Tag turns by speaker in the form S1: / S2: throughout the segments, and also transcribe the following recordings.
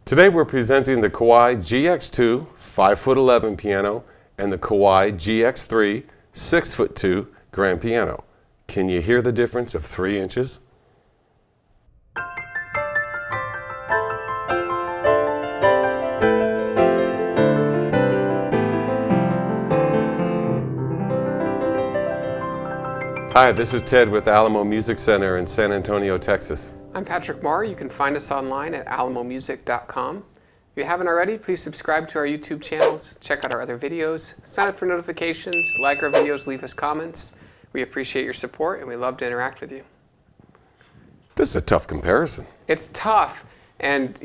S1: Today we're presenting the Kawai GX2 5'11" piano and the Kawai GX3 6'2" grand piano. Can you hear the difference of 3 inches? Hi, this is Ted with Alamo Music Center in San Antonio, Texas.
S2: I'm Patrick Marr. You can find us online at alamomusic.com. If you haven't already, please subscribe to our YouTube channels, check out our other videos, sign up for notifications, like our videos, leave us comments. We appreciate your support and we love to interact with you.
S1: This is a tough comparison.
S2: It's tough, and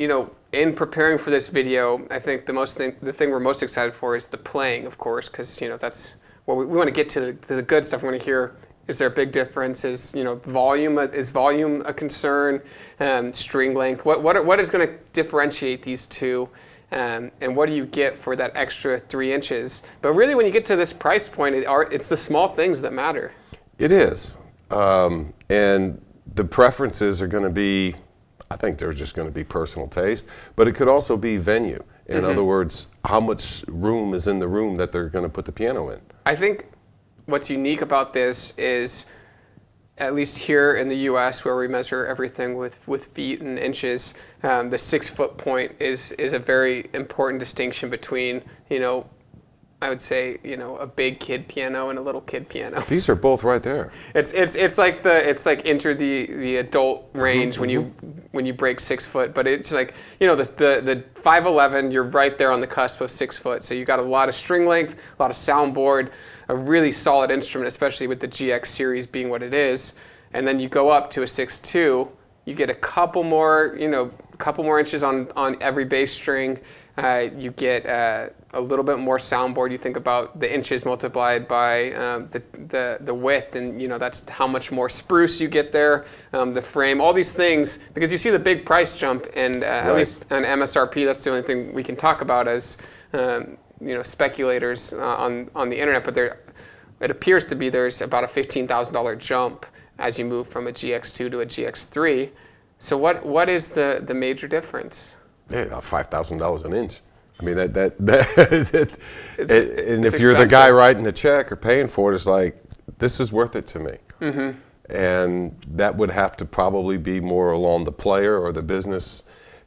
S2: in preparing for this video, I think the thing we're most excited for is the playing, of course, because that's what we want to get to the good stuff. We want to hear, is there a big difference? Is volume a concern? String length? What is going to differentiate these two? And what do you get for that extra 3 inches? But really, when you get to this price point, it's the small things that matter.
S1: It is, and the preferences are going to be, I think they're just going to be personal taste, but it could also be venue. In other words, how much room is in the room that they're going to put the piano in.
S2: I think what's unique about this is, at least here in the U.S., where we measure everything with feet and inches, the 6 foot point is a very important distinction between, I would say, a big kid piano and a little kid piano.
S1: These are both right there.
S2: It's like enter the adult range when you break 6 foot, but it's like the 5'11", you're right there on the cusp of 6 foot. So you got a lot of string length, a lot of soundboard, a really solid instrument, especially with the GX series being what it is. And then you go up to a 6'2", you get a couple more inches on every bass string. You get a little bit more soundboard. You think about the inches multiplied by the width, and that's how much more spruce you get there. The frame, all these things, because you see the big price jump, and at least on MSRP, that's the only thing we can talk about as speculators on the internet. But it appears to be there's about a $15,000 jump as you move from a GX2 to a GX3. So what is the major difference?
S1: Yeah, $5,000 an inch. I mean, and if you're
S2: expensive.
S1: the guy writing the check or paying for it, it's like, this is worth it to me. And that would have to probably be more along the player or the business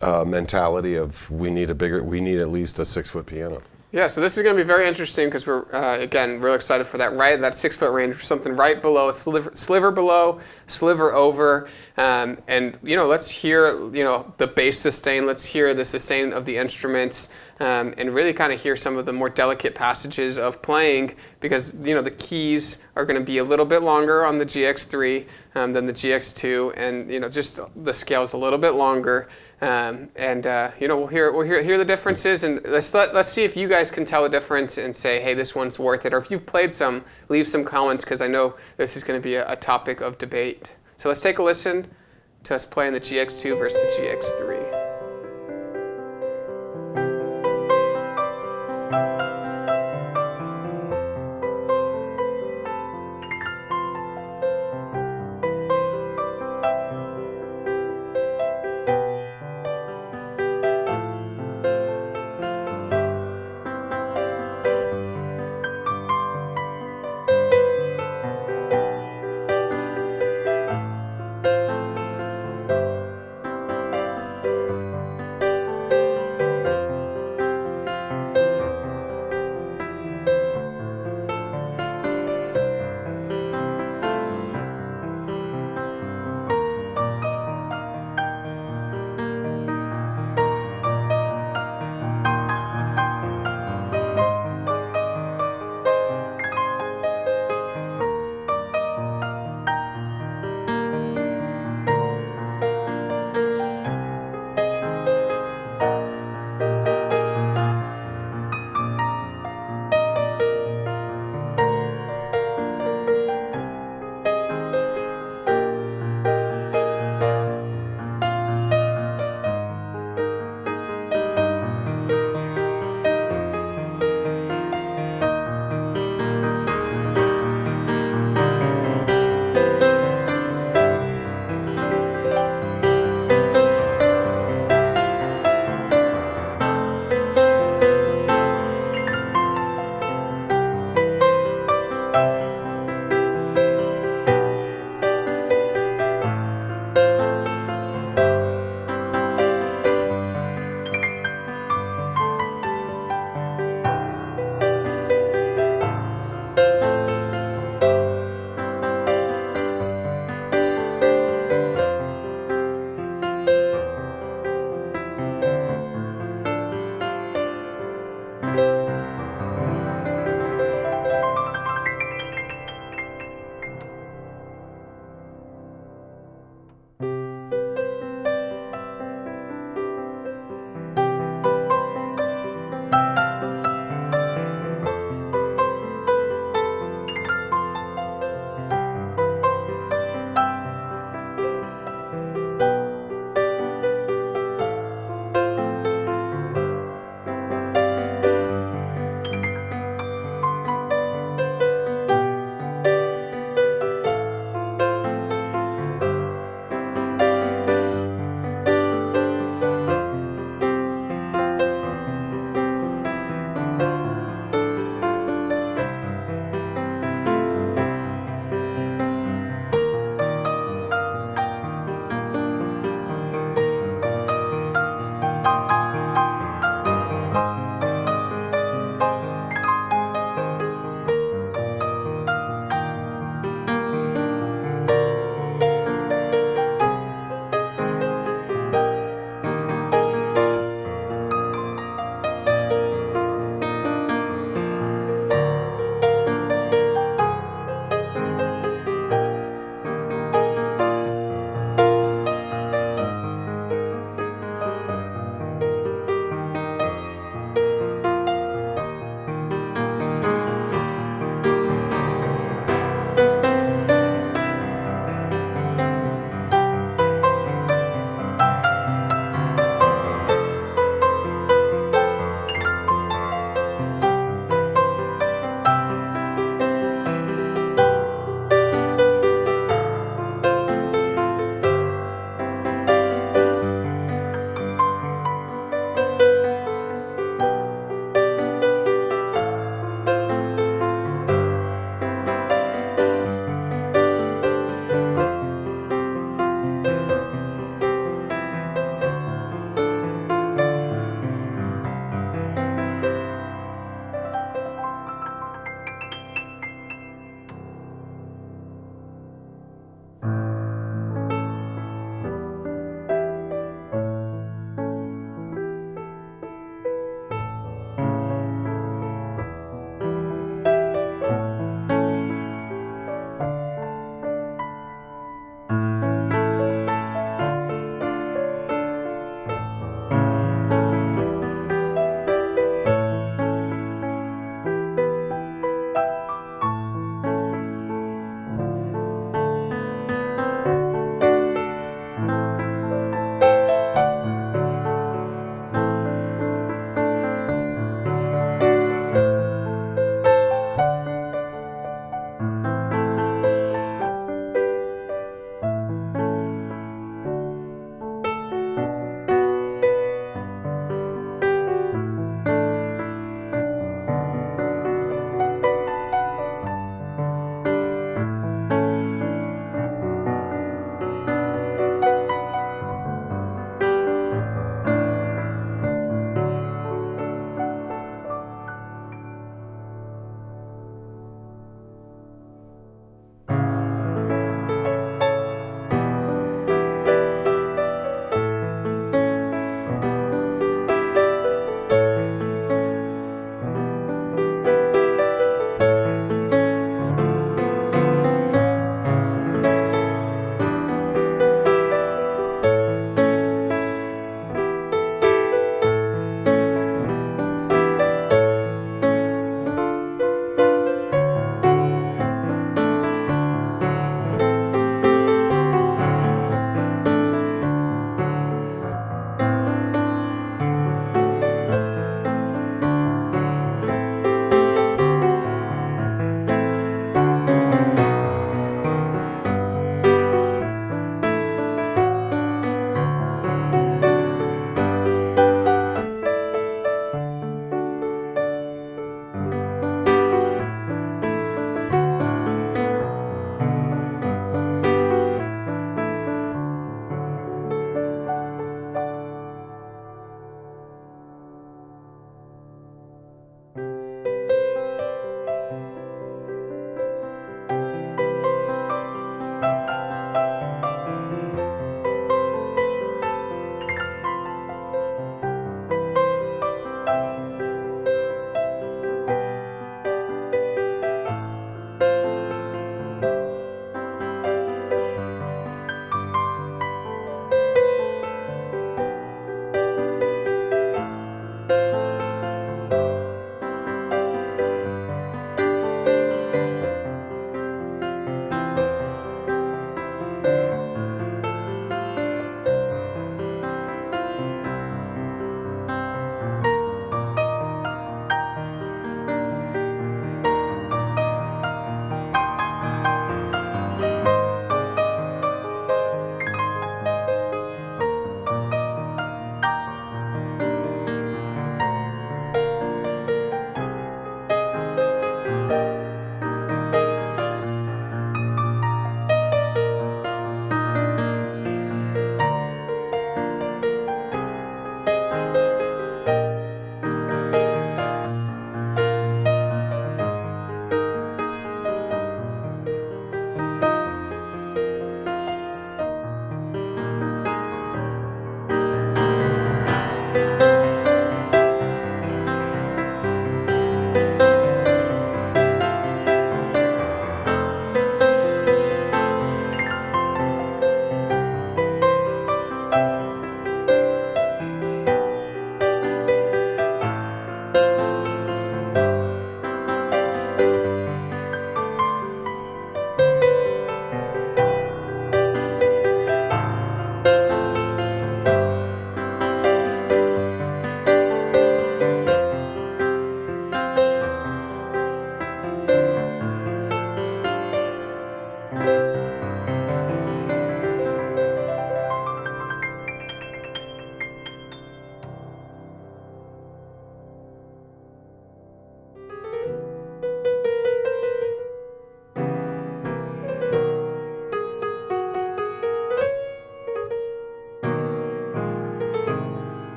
S1: mentality of we need at least a 6 foot piano.
S2: Yeah, so this is going to be very interesting because we're, again, real excited for that 6 foot range, something right below, sliver below, sliver over. And, let's hear, the bass sustain. Let's hear the sustain of the instruments and really kind of hear some of the more delicate passages of playing because, the keys are going to be a little bit longer on the GX3 than the GX2. And, just the scale's a little bit longer. We'll hear the differences, and let's see if you guys can tell the difference and say, hey, this one's worth it. Or if you've played some, leave some comments because I know this is going to be a topic of debate. So let's take a listen to us playing the GX2 versus the GX3.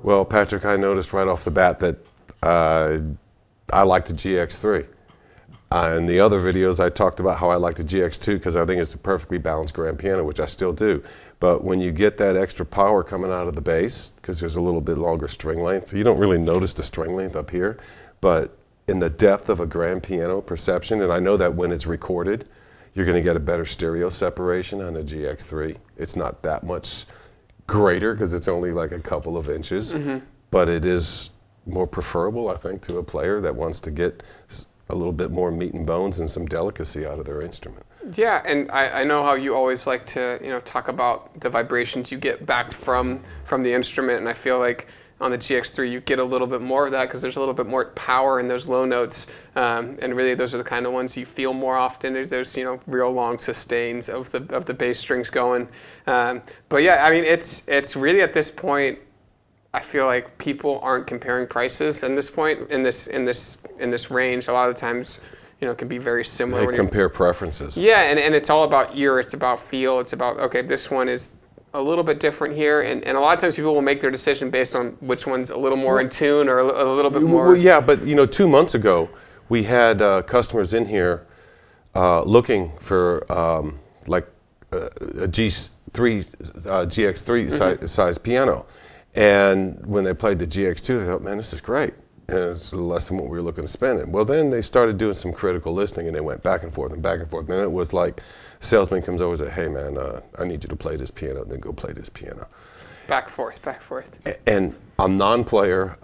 S1: Well, Patrick, I noticed right off the bat that I like the GX3. In the other videos, I talked about how I like the GX2 because I think it's a perfectly balanced grand piano, which I still do. But when you get that extra power coming out of the bass, because there's a little bit longer string length, you don't really notice the string length up here. But in the depth of a grand piano perception, and I know that when it's recorded, you're going to get a better stereo separation on the GX3. It's not that much greater because it's only like a couple of inches, but it is more preferable, I think, to a player that wants to get a little bit more meat and bones and some delicacy out of their instrument.
S2: Yeah, and I know how you always like to talk about the vibrations you get back from the instrument, and I feel like on the GX3 you get a little bit more of that because there's a little bit more power in those low notes, and really those are the kind of ones you feel more often. There's real long sustains of the bass strings going, but yeah, I mean it's really at this point I feel like people aren't comparing prices at this point in this range. A lot of the times, it can be very similar.
S1: They compare preferences.
S2: Yeah, and it's all about ear. It's about feel. It's about, okay, this one is a little bit different here, and a lot of times people will make their decision based on which one's a little more in tune or a little bit more.
S1: Well, yeah, but 2 months ago, we had customers in here looking for like a GX3 size piano. And when they played the GX2, they thought, man, this is great. And it's less than what we were looking to spend it. Well, then they started doing some critical listening, and they went back and forth and back and forth. And it was like a salesman comes over and says, hey, man, I need you to play this piano, and then go play this piano.
S2: Back and forth, back and forth.
S1: And a non-player,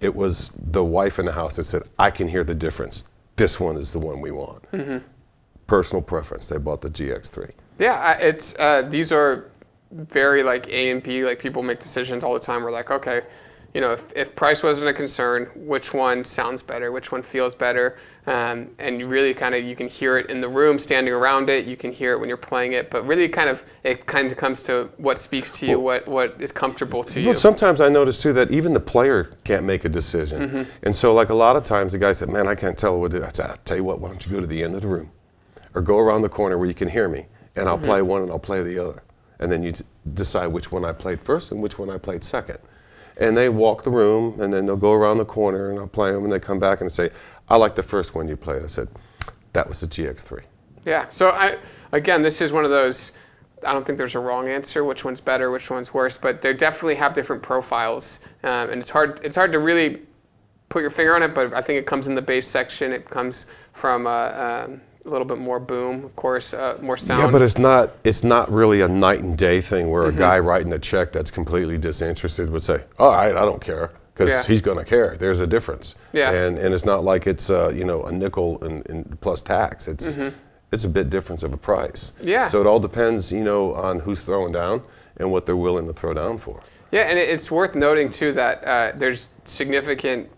S1: it was the wife in the house that said, I can hear the difference. This one is the one we want. Personal preference. They bought the GX3.
S2: Yeah, it's these are very like A and B, like people make decisions all the time. We're like, okay, if price wasn't a concern, which one sounds better, which one feels better, and you really you can hear it in the room, standing around it, you can hear it when you're playing it, but really it comes to what speaks to you, what is comfortable to you.
S1: Well, sometimes I notice too that even the player can't make a decision, and so like a lot of times the guy said, man, I can't tell what to do. I said, I'll tell you what, why don't you go to the end of the room, or go around the corner where you can hear me, and I'll play one and I'll play the other. And then you decide which one I played first and which one I played second. And they walk the room, and then they'll go around the corner, and I'll play them, and they come back and say, I like the first one you played. I said, that was the GX3.
S2: Yeah, so again, this is one of those, I don't think there's a wrong answer, which one's better, which one's worse, but they definitely have different profiles, and it's hard to really put your finger on it, but I think it comes in the bass section. It comes from a little bit more boom, of course, more sound.
S1: Yeah, but it's not really a night and day thing where a guy writing a check that's completely disinterested would say, all right, I don't care, because he's going to care. There's a difference.
S2: Yeah.
S1: And it's not like it's a nickel and plus tax. It's a bit difference of a price.
S2: Yeah.
S1: So it all depends, on who's throwing down and what they're willing to throw down for.
S2: Yeah, and it's worth noting too that there's significant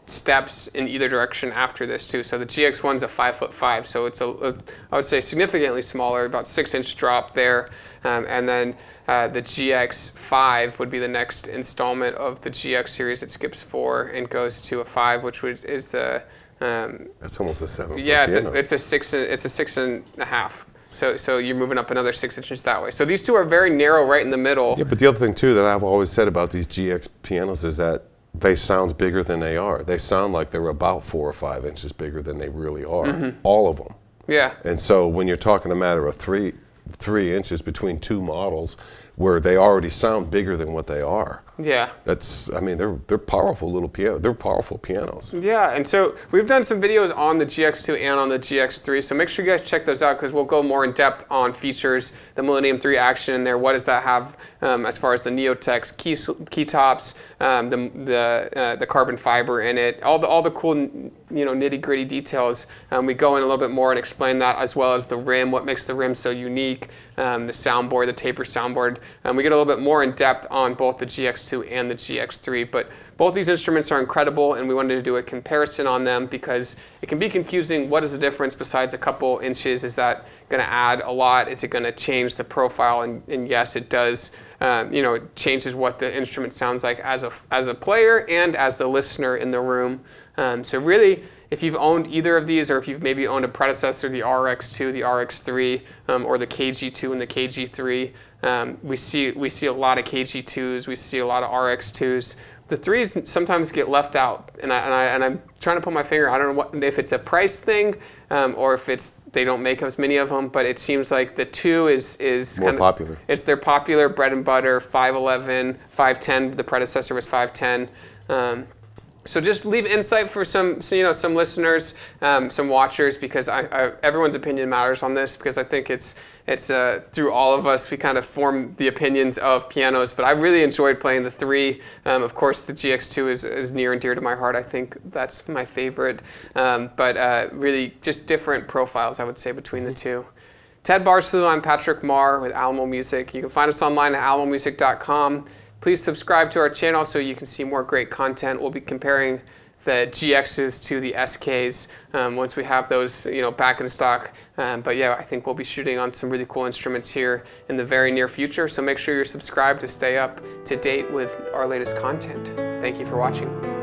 S2: steps in either direction after this too. So the GX1's a 5'5", so it's I would say significantly smaller, about 6-inch drop there, and then the GX5 would be the next installment of the GX series. It skips 4 and goes to a 5, which is the
S1: That's almost a 7.
S2: yeah, it's a 6. It's a 6.5. So you're moving up another 6 inches that way. So these two are very narrow, right in the middle.
S1: Yeah, but the other thing too that I've always said about these GX pianos is that they sound bigger than they are. They sound like they're about 4 or 5 inches bigger than they really are. All of them.
S2: Yeah.
S1: And so when you're talking a matter of three inches between two models, where they already sound bigger than what they are.
S2: Yeah.
S1: They're powerful little pianos. They're powerful pianos.
S2: Yeah, and so we've done some videos on the GX2 and on the GX3, so make sure you guys check those out because we'll go more in depth on features, the Millennium 3 action in there, what does that have as far as the Neotex key tops, the carbon fiber in it, all the cool nitty gritty details. We go in a little bit more and explain that, as well as the rim, what makes the rim so unique, the soundboard, the taper soundboard. We get a little bit more in depth on both the GX2 and the GX3, but both these instruments are incredible, and we wanted to do a comparison on them because it can be confusing. What is the difference besides a couple inches? Is that going to add a lot? Is it going to change the profile? And yes, it does. It changes what the instrument sounds like as a player and as the listener in the room. So really, if you've owned either of these, or if you've maybe owned a predecessor, the RX2, the RX3, or the KG2 and the KG3, we see a lot of KG2s, we see a lot of RX2s. The 3s sometimes get left out, and I'm trying to put my finger. I don't know if it's a price thing, or if they don't make as many of them. But it seems like the 2 is
S1: more popular.
S2: It's their popular bread and butter. 5'11", 5'10". The predecessor was 5'10". So just leave insight for some listeners, some watchers, because everyone's opinion matters on this, because I think it's through all of us we kind of form the opinions of pianos. But I really enjoyed playing the 3. Of course, the GX2 is near and dear to my heart. I think that's my favorite. But really just different profiles, I would say, between the two. Ted Barslew, I'm Patrick Marr with Alamo Music. You can find us online at alamomusic.com. Please subscribe to our channel so you can see more great content. We'll be comparing the GXs to the SKs once we have those back in stock. But yeah, I think we'll be shooting on some really cool instruments here in the very near future. So make sure you're subscribed to stay up to date with our latest content. Thank you for watching.